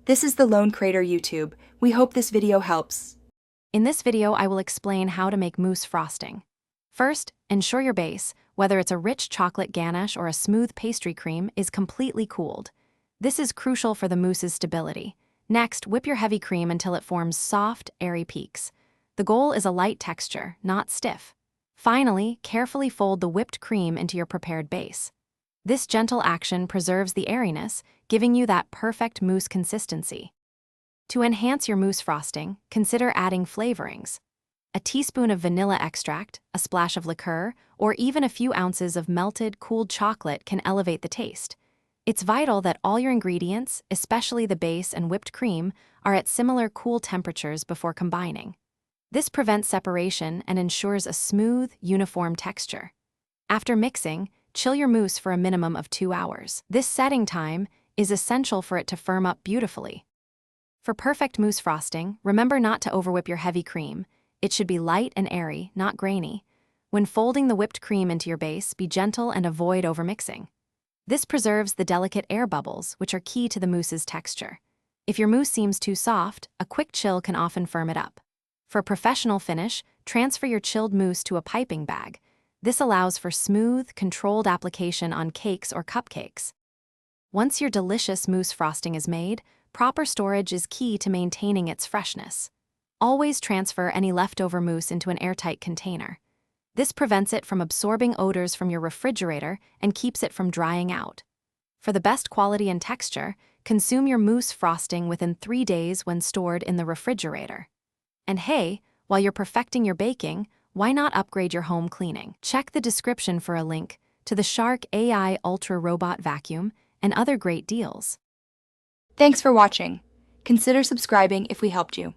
This is the Lone Crater YouTube. We hope this video helps. In this video, I will explain how to make mousse frosting. First, ensure your base, whether it's a rich chocolate ganache or a smooth pastry cream, is completely cooled. This is crucial for the mousse's stability. Next, whip your heavy cream until it forms soft, airy peaks. The goal is a light texture, not stiff. Finally, carefully fold the whipped cream into your prepared base. This gentle action preserves the airiness, giving you that perfect mousse consistency. To enhance your mousse frosting, consider adding flavorings. A teaspoon of vanilla extract, a splash of liqueur, or even a few ounces of melted, cooled chocolate can elevate the taste. It's vital that all your ingredients, especially the base and whipped cream, are at similar cool temperatures before combining. This prevents separation and ensures a smooth, uniform texture. After mixing, chill your mousse for a minimum of 2 hours. This setting time is essential for it to firm up beautifully. For perfect mousse frosting, remember not to overwhip your heavy cream. It should be light and airy, not grainy. When folding the whipped cream into your base, be gentle and avoid overmixing. This preserves the delicate air bubbles, which are key to the mousse's texture. If your mousse seems too soft, a quick chill can often firm it up. For a professional finish, transfer your chilled mousse to a piping bag. This allows for smooth, controlled application on cakes or cupcakes. Once your delicious mousse frosting is made, proper storage is key to maintaining its freshness. Always transfer any leftover mousse into an airtight container. This prevents it from absorbing odors from your refrigerator and keeps it from drying out. For the best quality and texture, consume your mousse frosting within 3 days when stored in the refrigerator. And hey, while you're perfecting your baking, why not upgrade your home cleaning? Check the description for a link to the Shark AI Ultra Robot Vacuum and other great deals. Thanks for watching. Consider subscribing if we helped you.